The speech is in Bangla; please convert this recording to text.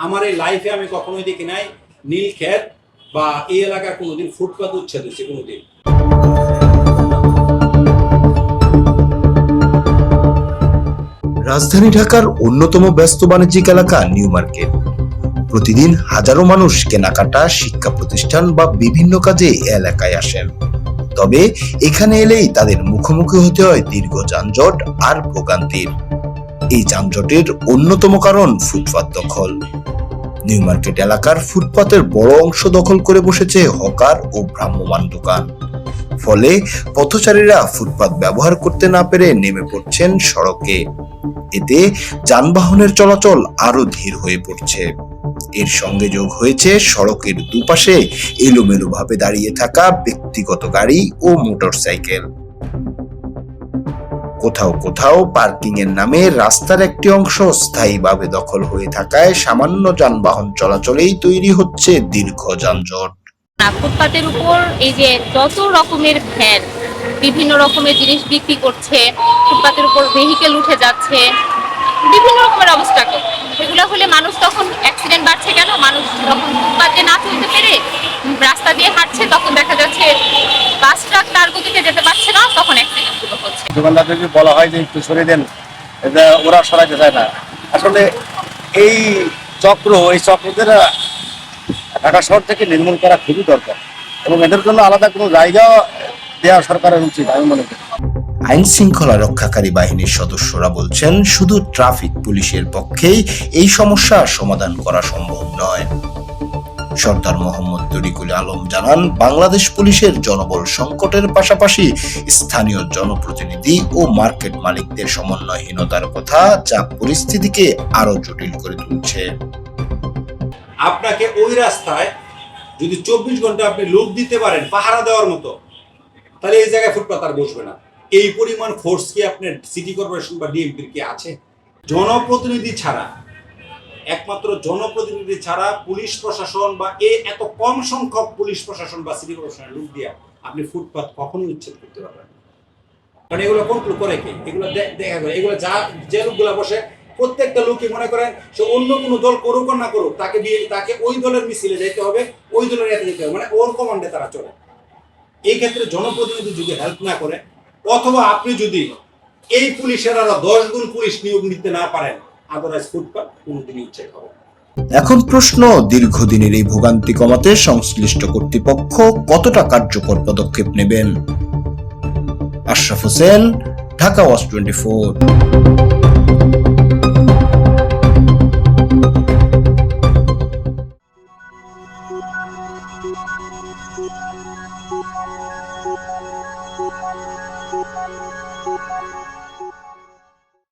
আমার এই লাইফে আমি কখনোই দেখি নাই নীল ক্ষেত বা এই এলাকার কোনোদিন ফুটপাত উচ্ছেদ হয়েছে কোনোদিন। রাজধানী ঢাকার অন্যতম ব্যস্ত বাণিজ্যিক এলাকা নিউ মার্কেট। প্রতিদিন হাজারো মানুষ কেনাকাটা, শিক্ষা প্রতিষ্ঠান বা বিভিন্ন কাজে এলাকায় আসেন। তবে এখানে এলেই তাদের মুখোমুখি হতে হয় দীর্ঘ যানজট আর ভোগান্তির। এই যানজটের অন্যতম কারণ ফুটপাত দখল। নিউ মার্কেট এলাকার ফুটপাতের বড় অংশ দখল করে বসেছে হকার ও ভ্রাম্যমাণ দোকান। ফলে পথচারীরা ফুটপাত ব্যবহার করতে না পেরে নেমে পড়ছেন সড়কে। এতে যানবাহনের চলাচল আরো ধীর হয়ে পড়ছে। এর সঙ্গে যোগ হয়েছে সড়কের দুপাশে এলোমেলোভাবে দাঁড়িয়ে থাকা ব্যক্তিগত গাড়ি ও মোটরসাইকেল। কোথাও কোথাও পার্কিং এর নামে রাস্তার একটি অংশ স্থায়ীভাবে দখল হয়ে থাকায় সামান্য যানবাহন চলাচলেই তৈরি হচ্ছে দীর্ঘ যানজট। ফুটপাতের উপর এই যে যত রকমের ভ্যান বিভিন্ন রকমের জিনিস বিক্রি করছে, ফুটপাতের উপর ভেহিকেল উঠে যাচ্ছে, বিভিন্ন রকমের অবস্থা। এগুলো হলে মানুষ তখন অ্যাক্সিডেন্ট বাড়ছে কেন? মানুষ যখন ফুটপাতে না চলতে পেরে রাস্তা দিয়ে হাঁটছে, তখন দেখা যাচ্ছে বাস ট্রাক তার গতিতে যেতে পারছে না, তখন অ্যাক্সিডেন্টগুলো হচ্ছে। দোকানদারদেরকে বলা হয় যে একটু সরিয়ে দেন, এটা ওরা সরাইতে চায় না। আসলে এই চক্রদের ঢাকা শহর থেকে নির্মূল করা খুবই দরকার এবং এদের জন্য আলাদা কোনো জায়গা দেওয়া সরকারের উচিত আমি মনে করি। আইন শৃঙ্খলা রক্ষাকারী বাহিনীর সদস্যরা বলছেন, শুধু ট্রাফিক পুলিশের পক্ষেই এই সমস্যা সমাধান করা সম্ভব নয়। সর্দার মোহাম্মদ তরিকুল আলম জানান, বাংলাদেশ পুলিশের জনবল সংকটের পাশাপাশি স্থানীয় জনপ্রতিনিধি ও মার্কেট মালিকদের সমন্বয়হীনতার কথা, যা পরিস্থিতিকে আরো জটিল করে তুলছে। আপনাকে ওই রাস্তায় যদি 24 ঘন্টা আপনি লোক দিতে পারেন পাহারা দেওয়ার মতো, তাহলে এই জায়গায় ফুটপাত আর বসবে না। এই পরিমাণ ফোর্স কি আপনার সিটি কর্পোরেশন বা ডিএমপির কি আছে? জনপ্রতিনিধি ছাড়া, একমাত্র জনপ্রতিনিধি ছাড়া পুলিশ প্রশাসন বা এত কম সংখ্যক পুলিশ প্রশাসন বা সিটি কর্পোরেশনের লোক দিয়ে আপনি ফুটপাত কখনোই উচ্ছেদ করতে পারবেন না। কারণ এগুলো কন্ট্রোল করে কে? এগুলো দেখা করে এগুলো যে লোকগুলো বসে, প্রত্যেকটা লোকই মনে করেন সে অন্য কোনো দল করুক আর না করুক, তাকে ওই দলের মিছিলে যেতে হবে, ওই দলের এতে যেতে হবে, মানে ওর কমান্ডে তারা চলে। এই ক্ষেত্রে জনপ্রতিনিধি যদি হেল্প না করে, অথবা আপনি যদি এই পুলিশের আরো 10 গুণ পুলিশ নিয়োগ নিতে না পারেন, আদারওয়াইজ ফুটপাত কোনোদিনই উচ্ছেদ হবে। এখন প্রশ্ন, দীর্ঘদিনের এই ভোগান্তি কমাতে সংশ্লিষ্ট কর্তৃপক্ষ কতটা কার্যকর পদক্ষেপ নেবেন? আশরাফ হোসেন, ঢাকা ওয়াচ 24।